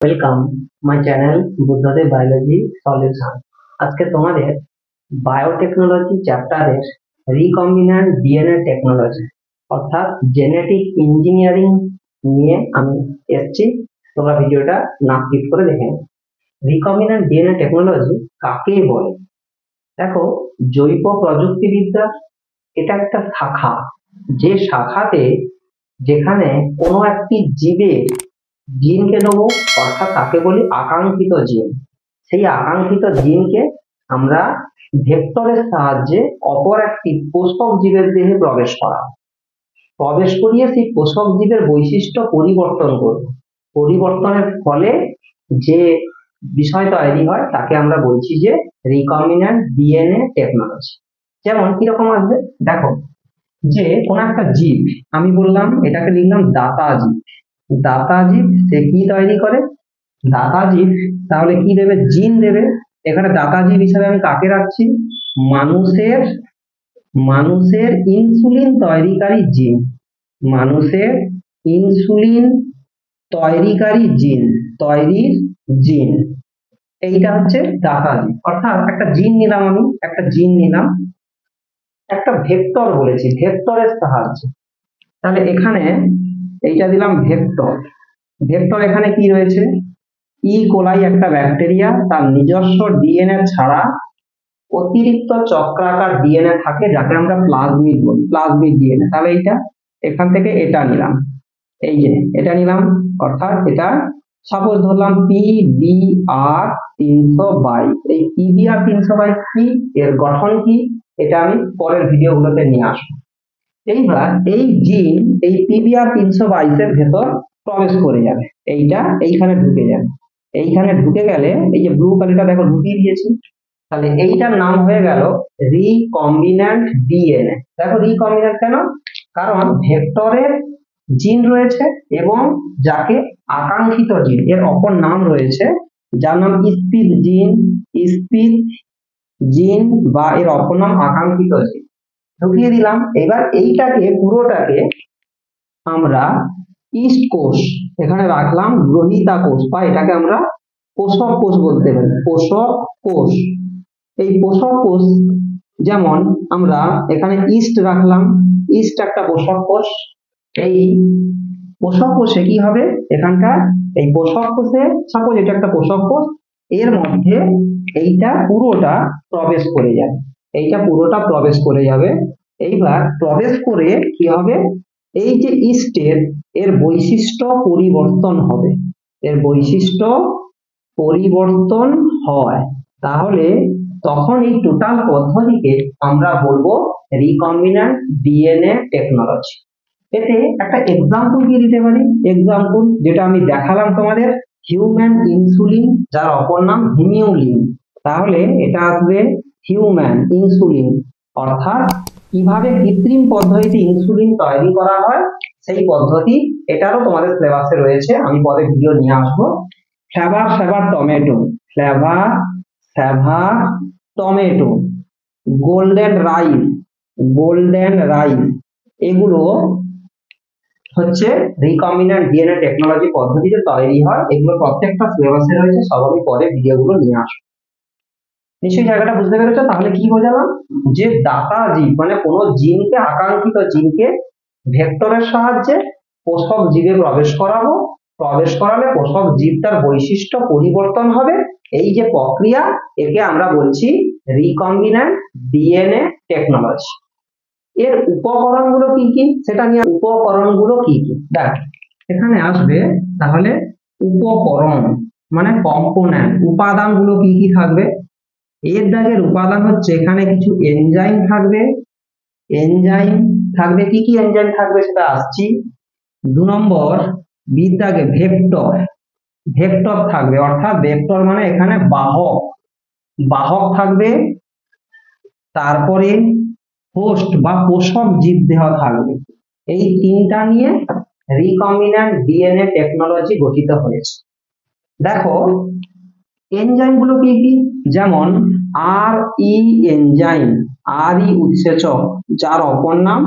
Welcome my channel Buddhadeb biology solution. আজকে তোমাদের biotechnology চ্যাপ্টারের রিকম্বিন্যান্ট ডিএনএ টেকনোলজি অর্থাৎ জেনেটিক ইঞ্জিনিয়ারিং নিয়ে আমি এসেছি। তোমরা ভিডিওটা না স্কিপ করে দেখে নিও। রিকম্বিন্যান্ট ডিএনএ টেকনোলজি কাকে বলে? দেখো, জৈব প্রযুক্তিবিদ্যা এটা একটা শাখা, যে শাখাতে যেখানে কোনো একটি জীবের জিনকে নেবো, অর্থাৎ তাকে বলি আকাঙ্ক্ষিত জিন। সেই আকাঙ্ক্ষিত জিনকে আমরা ভেক্টরের সাহায্যে অপর একটি পোষক জীবের দেহে প্রবেশ করিয়ে সেই পোষক জীবের বৈশিষ্ট্য পরিবর্তন করব। পরিবর্তনের ফলে যে বিষয় তৈরি হয় তাকে আমরা বলছি যে রিকম্বিন্যান্ট ডিএনএ টেকনোলজি। যেমন কিরকম আসবে দেখো, যে কোন একটা জীব, আমি বললাম এটাকে লিখলাম দাতা জীব। দাতা জীব সে কি তৈরি করে? দাতা জীব তাহলে কি দেবে? জিন দেবে। এখানে দাতা জীব হিসাবে আমি কাকে রাখছি? মানুষের মানুষের ইনসুলিন তৈরিকারী জিন। মানুষের ইনসুলিন তৈরিকারী জিন, তৈরির জিন, এইটা হচ্ছে দাতা জীব। অর্থাৎ একটা জিন নিলাম, আমি একটা জিন নিলাম, একটা ভেক্টর বলেছি, ভেক্টরের সাহায্যে। তাহলে এখানে এইটা দিলাম ভেক্টর। ভেক্টর এখানে কি রয়েছে? ই কোলাই একটা ব্যাকটেরিয়া, তার নিজস্ব ডিএনএ ছাড়া অতিরিক্ত চক্রাকার ডিএনএ থাকে, যাকে আমরা প্লাজমিড বলি, প্লাজমিড ডিএনএ। তাহলে এইটা এখান থেকে এটা নিলাম, এই যে এটা নিলাম, অর্থাৎ এটা সাপোজ ধরলাম PBR 322। এই PBR 322 কি, এর গঠন কি, এটা আমি পরের ভিডিওগুলোতে নিয়ে আসবো। এইবার এই জিন এই PBR 322 এর ভেতর প্রবেশ করে যাবে, এইটা এইখানে ঢুকে যাবে। এইখানে ঢুকে গেলে এই যে ব্লু কালিটা দেখো ঢুকিয়ে দিয়েছি, তাহলে এইটার নাম হয়ে গেল রিকম্বিন্যান্ট ডিএনএ। দেখো রিকম্বিন্যান্ট কেন? কারণ ভেক্টরের জিন রয়েছে এবং যাকে আকাঙ্ক্ষিত জিন, এর অপর নাম রয়েছে, যার নাম স্পিড জিন, স্পিড জিন বা এর অপর নাম আকাঙ্ক্ষিত জিন, ঢুকিয়ে দিলাম। এবার এইটাকে পুরোটাকে আমরা ইস্ট কোষ এখানে রাখলাম, গ্রহিতা কোষ, বা এটাকে আমরা পোষক কোষ বলতে পারি, পোষক কোষ। এই পোষক কোষ, যেমন আমরা এখানে ইস্ট রাখলাম, ইস্ট একটা পোষক কোষ। এই পোষক কোষে কি হবে? এখানকার এই পোষক কোষে সাপোজ এটা একটা পোষক কোষ, এর মধ্যে এইটা পুরোটা প্রবেশ করে যাবে, এইটা পুরোটা প্রবেশ করে যাবে। এইবার প্রবেশ করে কি হবে? এই যে ইস্টের এর বৈশিষ্ট্য পরিবর্তন হবে, এর বৈশিষ্ট্য পরিবর্তন হয়। তাহলে তখন এই টোটাল পদ্ধতিকে আমরা বলবো রিকম্বিন্যান্ট ডিএনএ টেকনোলজি। এতে একটা এক্সাম্পল কি দিতে পারি? এক্সাম্পল যেটা আমি দেখালাম তোমাদের, হিউম্যান ইনসুলিন, যার অপর নাম হিমিউলিন। তাহলে এটা আসবে হিউম্যান ইনসুলিন, অর্থাৎ কিভাবে কৃত্রিম পদ্ধতিতে ইনসুলিন তৈরি করা হয় সেই পদ্ধতি, এটারও তোমাদের সিলেবাসে রয়েছে, আমি পরে ভিডিও নিয়ে আসবো। Flavour flavour tomato, flavour flavour tomato, golden rice, golden rice, এগুলো হচ্ছে রিকম্বিন্যান্ট ডিএনএ টেকনোলজি পদ্ধতিতে তৈরি হয়। এগুলো প্রত্যেকটা সিলেবাসে রয়েছে, সব আমি পরে ভিডিওগুলো নিয়ে আসবো। নিশ্চয়ই জায়গাটা বুঝতে পেরেছো? তাহলে কি বোঝালাম? যে দাতা জীব মানে কোন জিনকে, আকাঙ্ক্ষিত জিনকে ভেক্টরের সাহায্যে পোষক জীবে প্রবেশ করাবো, প্রবেশ করালে পোষক জীব তার বৈশিষ্ট্য পরিবর্তন হবে। এই যে প্রক্রিয়া, একে আমরা বলছি রিকম্বিন্যান্ট ডিএনএ টেকনোলজি। এর উপকরণগুলো কি কি সেটা নিয়ে, উপকরণগুলো কি কি দেখ এখানে আসবে। তাহলে উপকরণ মানে কম্পোনেন্ট, উপাদানগুলো কি কি থাকবে? এর দাগের উপাদান হচ্ছে এখানে কিছু এনজাইম থাকবে, এনজাইম থাকবে। কি কি এনজাইম থাকবে সেটা আসছি। 2 নম্বর বিদ্যাগে ভেক্টর, ভেক্টর থাকবে, অর্থাৎ ভেক্টর মানে এখানে বাহক, বাহক থাকবে। তারপরে হোস্ট বা পোষক জীবদেহ থাকবে। এই তিনটা নিয়ে রিকম্বিন্যান্ট ডিএনএ টেকনোলজি গঠিত হয়েছে। দেখো এনজাইম গুলো কি কি, যেমন RE এনজাইম, RE উৎসেচক, যার অপর নাম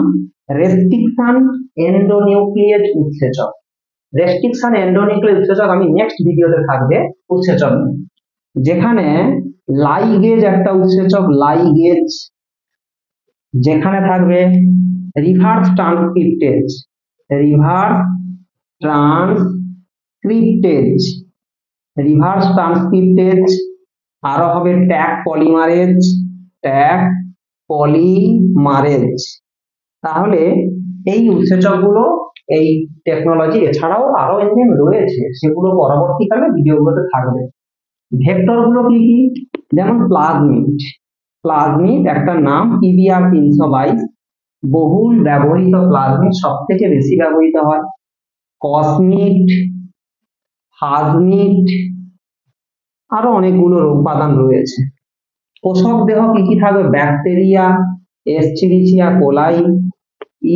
রেস্ট্রিকশন এন্ডোনিউক্লিয়েজ উৎসেচক। রেস্ট্রিকশন এন্ডোনিউক্লিক উৎসেচক আমি নেক্সট ভিডিওতে থাকবে উৎসেচক নিয়ে। যেখানে লাইগেজ একটা উৎসেচক, লাইগেজ, যেখানে থাকবে reverse transcriptase, reverse transcriptase, reverse transcriptase, আরো হবে ট্যাগ পলিমারেজ, ট্যাগ পলিমারেজ। তাহলে এই উৎসেচকগুলো, এই টেকনোলজি এছাড়াও আরো এনজাইম রয়েছে, সেগুলো পরবর্তীকালে ভিডিওগুলোতে থাকবে। ভেক্টরগুলো কি কি? যেমন প্লাজমিড, প্লাজমিড একটা নাম, পিবিআর 322, বহুল ব্যবহৃত প্লাজমিড, সব থেকে বেশি ব্যবহৃত হয়। কসমিড, ফাজমিড, আরো অনেকগুলো উপাদান রয়েছে। পোষক দেহ কি কি থাকবে? ব্যাকটেরিয়া, এস্চেরিচিয়া কোলাই,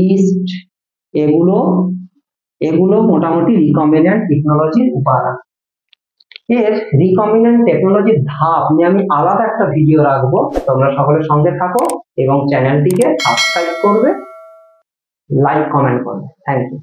ইস্ট, এগুলো মোটামুটি রিকম্বিন্যান্ট টেকনোলজির উপাদান। এর রিকম্বিন্যান্ট টেকনোলজির ধাপ নিয়ে আমি আলাদা একটা ভিডিও রাখবো, তোমরা সকলের সঙ্গে থাকো এবং চ্যানেলটিকে সাবস্ক্রাইব করবে, লাইক কমেন্ট করবে। Thank you.